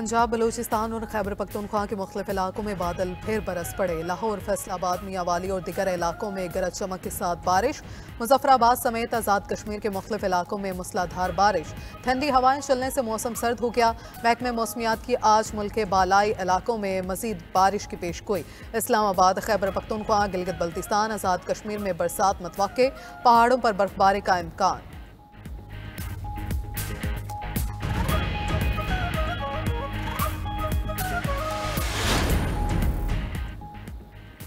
पंजाब, बलूचिस्तान और खैबर पख्तूनख्वा के मुख्तलिफ इलाकों में बादल फिर बरस पड़े। लाहौर, फैसलाबाद, मियांवाली और दीगर इलाकों में गरज चमक के साथ बारिश। मुजफ्फराबाद समेत आज़ाद कश्मीर के मुख्तलिफ इलाकों में मूसलाधार बारिश। ठंडी हवाएं चलने से मौसम सर्द हो गया। महकमे मौसमियात की आज मुल्क के बालाई इलाकों में मजीद बारिश की पेशगोई। इस्लामाबाद, खैबर पख्तूनख्वा, गिलगित बल्तिस्तान, आज़ाद कश्मीर में बरसात मुतवक्के। पहाड़ों पर बर्फबारी का इम्कान।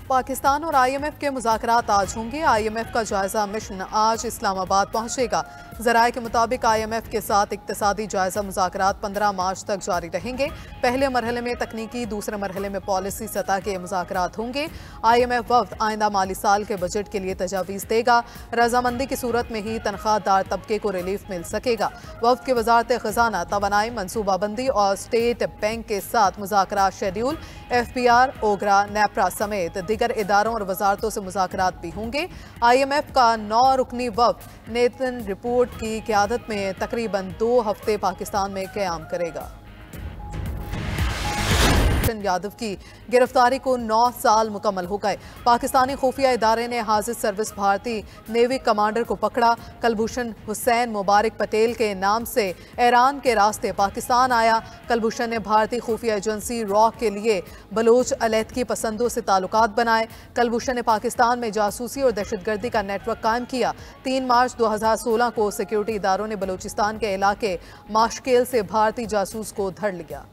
पाकिस्तान और IMF के मुज़ाकरात आज होंगे। IMF का जायजा मिशन आज इस्लामाबाद पहुंचेगा। ज़राए के मुताबिक IMF के साथ इक्तिसादी जायजा मुज़ाकरात 15 मार्च तक जारी रहेंगे। पहले मरहले में तकनीकी, दूसरे मरहले में पॉलिसी सतह के मुज़ाकरात होंगे। IMF वफ़द आइंदा माली साल के बजट के लिए तजावीज़ देगा। रजामंदी की सूरत में ही तनख्वाहदार तबके को रिलीफ मिल सकेगा। वफ़द की वज़ारत ख़ज़ाना, तवानाई, मनसूबाबंदी और स्टेट बैंक के साथ मुज़ाकरात शेड्यूल। FPR, ओगरा, नेपरा समेत दीगर इदारों और वजारतों से मुज़ाकरात भी होंगे। IMF का 9 रुकनी वफ़द नेतन रिपोर्ट की क़यादत में तकरीबन 2 हफ्ते पाकिस्तान में क़याम करेगा। यादव की गिरफ्तारी को 9 साल मुकम्मल हो गए। पाकिस्तानी खुफिया इदारे ने हाजिर सर्विस भारतीय नेवी कमांडर को पकड़ा। कलभूषण हुसैन मुबारक पटेल के नाम से ईरान के रास्ते पाकिस्तान आया। कलभूषण ने भारतीय खुफिया एजेंसी रॉ के लिए बलोच अलहदगी पसंदों से ताल्लुकात बनाए। कलभूषण ने पाकिस्तान में जासूसी और दहशतगर्दी का नेटवर्क कायम किया। 3 मार्च 2016 को सिक्योरिटी इदारों ने बलूचिस्तान के इलाके माशकेल से भारतीय जासूस को धर लिया।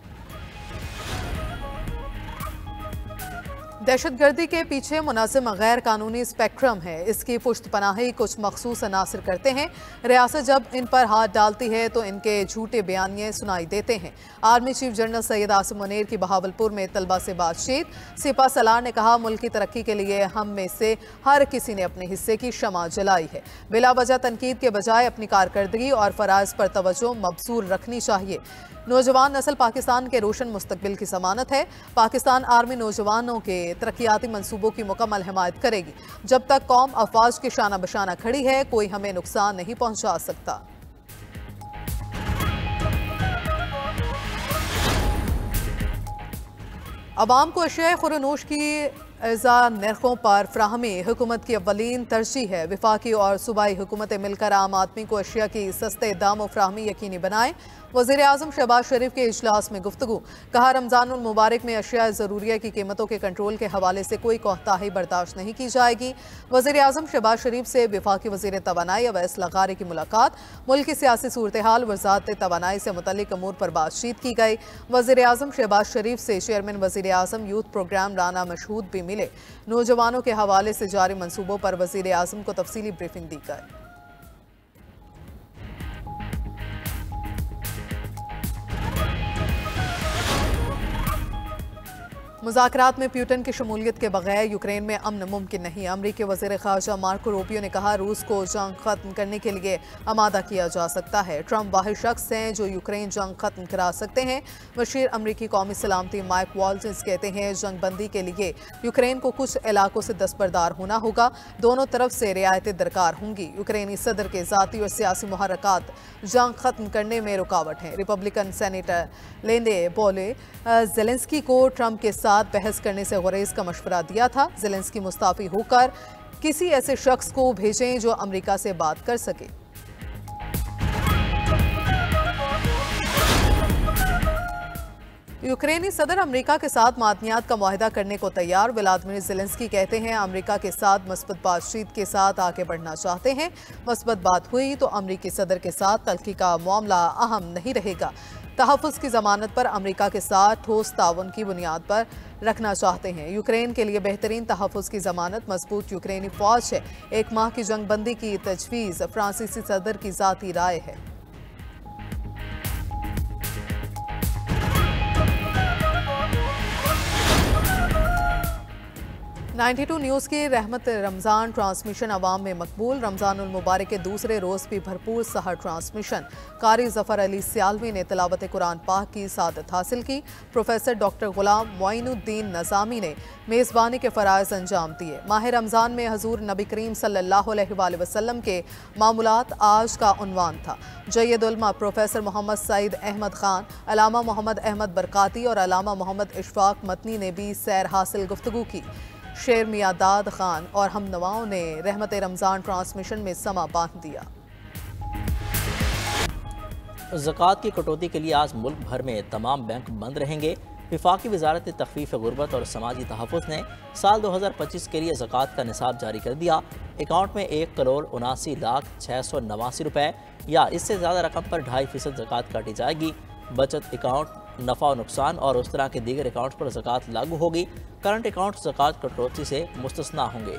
दहशतगर्दी के पीछे मुनासिब गैर कानूनी स्पेक्ट्रम है। इसकी पुश्त पनाही कुछ मखसूस अनासर करते हैं। रियासत जब इन पर हाथ डालती है तो इनके झूठे बयानिए सुनाई देते हैं। Army chief general Syed Asim Munir की बहावलपुर में तलबा से बातचीत। सिपा सलार ने कहा, मुल्क की तरक्की के लिए हम में से हर किसी ने अपने हिस्से की शमा जलाई है। बिला वजह तनकीद के बजाय अपनी कारकर्दगी और फराइज पर तवज्जो मबसूर रखनी चाहिए। नौजवान नस्ल पाकिस्तान के रोशन मुस्तकबिल की जमानत है। पाकिस्तान आर्मी नौजवानों के तरक्याती मंसूबों की मुकम्मल हिमायत करेगी। जब तक कौम अफवाज के शाना बशाना खड़ी है, कोई हमें नुकसान नहीं पहुंचा सकता। अवाम को अशिया खुरनोश की अर्जा नरखों पर फ्राहमी हुकूमत की अव्वलीन तरजीह है। विफाकी और सूबाई हुकूमतें मिलकर आम आदमी को अशिया की सस्ते दामों फ्राहमी यकीनी बनाएं। वज़ीर आज़म शहबाज शरीफ के इजलास में गुफ्तगू। कहा, रमज़ानुल मुबारक में अशिया ज़रूरिया की कीमतों के कंट्रोल के हवाले से कोई कोताही बर्दाश्त नहीं की जाएगी। वज़ीर आज़म शहबाज शरीफ से वफाकी वज़ीर तवानाई अवैस लगारी की मुलाकात। मुल्क की सियासी सूरत हाल, वज़ारत तवानाई से मुतल्लिक़ अमूर पर बातचीत की गई। वज़ीर आज़म शहबाज शरीफ से चेयरमैन वज़ीर आज़म यूथ प्रोग्राम राना मशहूद भी मिले। नौजवानों के हवाले से जारी मंसूबों पर वज़ीर आज़म को तफसीली ब्रीफिंग दी गई। मुज़ाकरात में प्यूटन की शमूलियत के बगैर यूक्रेन में अमन मुमकिन नहीं। अमरीकी वज़ीर ख़ारजा मार्को रूबियो ने कहा, रूस को जंग ख़त्म करने के लिए आमादा किया जा सकता है। ट्रंप वाहिद शख्स हैं जो यूक्रेन जंग ख़त्म करा सकते हैं। मशीर अमरीकी कौमी सलामती माइक वाल्स कहते हैं, जंग बंदी के लिए यूक्रेन को कुछ इलाकों से दस्तबरदार होना होगा। दोनों तरफ से रियायतें दरकार होंगी। यूक्रेनी सदर के ज़ाती और सियासी मुहरकात जंग ख़त्म करने में रुकावट हैं। रिपब्लिकन सेनेटर लेंडे बोले ज़ेलेंस्की को ट्रंप के साथ बहस करने से गुरेज का मशवरा दिया था। ज़ेलेंस्की मुस्ताफी होकर किसी ऐसे शख्स को भेजें जो अमेरिका से बात कर सके। यूक्रेनी सदर अमेरिका के साथ मादनियात का मुआहिदा करने को तैयार। व्लादिमीर ज़ेलेंस्की कहते हैं, अमेरिका के साथ मस्बत बातचीत के साथ आगे बढ़ना चाहते हैं। मस्बत बात हुई तो अमेरिकी सदर के साथ तलखी का मामला अहम नहीं रहेगा। तहफ़्फ़ुज़ की ज़मानत पर अमेरिका के साथ ठोस ताउन की बुनियाद पर रखना चाहते हैं। यूक्रेन के लिए बेहतरीन तहफ़्फ़ुज़ की ज़मानत मजबूत यूक्रेनी फ़ौज है। 1 माह की जंग बंदी की तजवीज़ फ्रांसीसी सदर की ज़ाती राय है। 92 न्यूज़ की रहमत रमज़ान ट्रांसमिशन अवाम में मकबूल। रमज़ानुल मुबारक के दूसरे रोज़ भी भरपूर सहर ट्रांसमिशन। कारी ज़फ़र अली सियालवी ने तिलावत कुरान पाक की सादत हासिल की। प्रोफेसर डॉक्टर गुलाम मोइनुद्दीन नज़ामी ने मेज़बानी के फ़राइज़ अंजाम दिए। माह रमज़ान में हज़ूर नबी करीम सल्लल्लाहु अलैहि वसल्लम के मामूलात आज का उन्वान था। जय्यद उलमा प्रोफेसर मोहम्मद सईद अहमद खान, अलामा मोहम्मद अहमद बरकाती और अलामा मोहम्मद इशफाक मतनी ने भी सैर हासिल गुफ्तगू की। शेर मियां दाद खान और हम नवाओं ने रहमत रमज़ान ट्रांसमिशन में समा बांध दिया। ज़कात की कटौती के लिए आज मुल्क भर में तमाम बैंक बंद रहेंगे। वफाकी वजारत तख़फ़ीफ़ गुर्बत और समाजी तहफ़्फ़ुज़ ने साल 2025 के लिए ज़कात का निसाब जारी कर दिया। अकाउंट में 1,79,689 रुपये या इससे ज़्यादा रकम पर 2.5% ज़कात काटी जाएगी। बचत अकाउंट, नफ़ा और नुकसान और उस तरह के दीगर अकाउंट्स पर ज़कात लागू होगी। करंट अकाउंट ज़कात कटौती से मुस्तस्ना होंगे।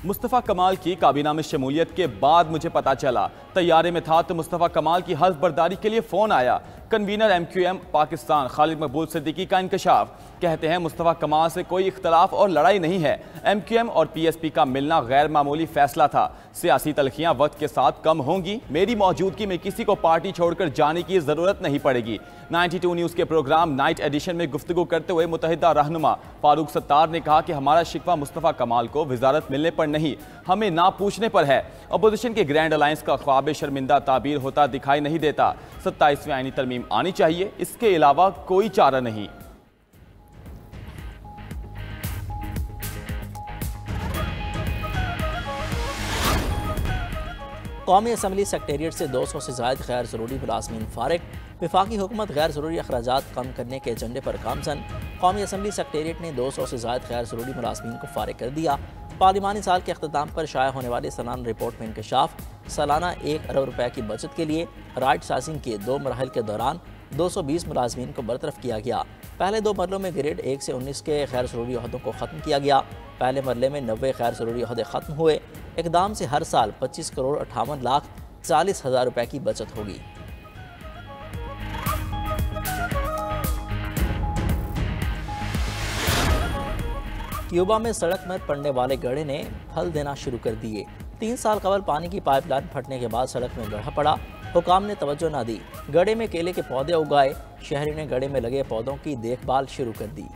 मुस्तफ़ा कमाल की काबीना में शमूलियत के बाद मुझे पता चला। तैयारे में था तो मुस्तफ़ा कमाल की हल्फ बर्दारी के लिए फ़ोन आया। कन्वीनर MQM पाकिस्तान खालिद मकबूल सिद्दीकी का इंकशाफ। कहते हैं मुस्तफ़ा कमाल से कोई इख्तलाफ और लड़ाई नहीं है। MQM और PSP का मिलना गैर मामूली फैसला था। सियासी तलखियाँ वक्त के साथ कम होंगी। मेरी मौजूदगी में किसी को पार्टी छोड़कर जाने की ज़रूरत नहीं पड़ेगी। 92 न्यूज़ के प्रोग्राम नाइट एडिशन में गुफ्तगू करते हुए मुत्तहिदा रहनुमा फारूक सत्तार ने कहा कि हमारा शिकवा मुस्तफ़ा कमाल को वजारत मिलने पर नहीं, हमें ना पूछने पर है। अपोजिशन के ग्रैंड अलायंस का ख्वाब शर्मिंदा ताबीर होता दिखाई नहीं देता। 27वीं आईनी तरमीम आनी चाहिए, इसके अलावा कोई चारा नहीं। कौमी असम्बली सेक्रेटेरिएट से 200 से ज़ायद गैर ज़रूरी मुलाज़मीन फारिग। वफाकी हुकूमत गैर ज़रूरी अखराजात कम करने के एजेंडे पर गामज़न। कौमी असम्बली सेक्रेटेरिएट ने 200 से ज़ायद गैर ज़रूरी मुलाज़मीन को फारिग कर दिया। पार्लिमानी साल के अख्ताम पर शाया होने वाली सालाना रिपोर्ट में इंकशाफ। सालाना 1 अरब रुपये की बचत के लिए राइट साइजिंग के 2 मरहल के दौरान 220 मुलाज़मीन को बरतरफ किया गया। पहले 2 मरलों में ग्रेड 1 से 19 के गैर ज़रूरी अहदों को ख़त्म किया गया। पहले मरले में 90 गैर ज़रूरी अहदे ख़त्म हुए। इक़दाम से हर साल 25,58,40,000 रुपये की बचत होगी। क्यूबा में सड़क में पड़ने वाले गड्ढे ने फल देना शुरू कर दिए। 3 साल कबल पानी की पाइपलाइन फटने के बाद सड़क में गड्ढा पड़ा। हुकाम ने तवज्जो न दी। गड्ढे में केले के पौधे उगाए। शहरी ने गड्ढे में लगे पौधों की देखभाल शुरू कर दी।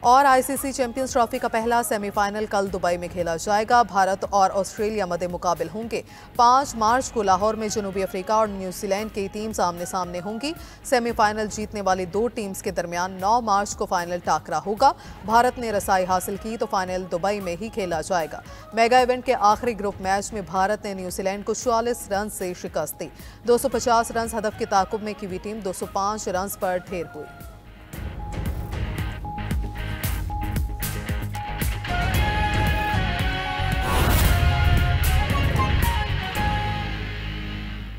और ICC चैंपियंस ट्रॉफी का पहला सेमीफाइनल कल दुबई में खेला जाएगा। भारत और ऑस्ट्रेलिया मद्दे मुकाबिल होंगे। 5 मार्च को लाहौर में जनूबी अफ्रीका और न्यूजीलैंड की टीम सामने सामने होंगी। सेमीफाइनल जीतने वाली 2 टीम्स के दरमियान 9 मार्च को फाइनल टाकरा होगा। भारत ने रसाई हासिल की तो फाइनल दुबई में ही खेला जाएगा। मेगा इवेंट के आखिरी ग्रुप मैच में भारत ने न्यूजीलैंड को 44 रन से शिकस्त दी। 250 रन हदफ के ताकुब में कीवी टीम 205 रन पर ढेर हुई।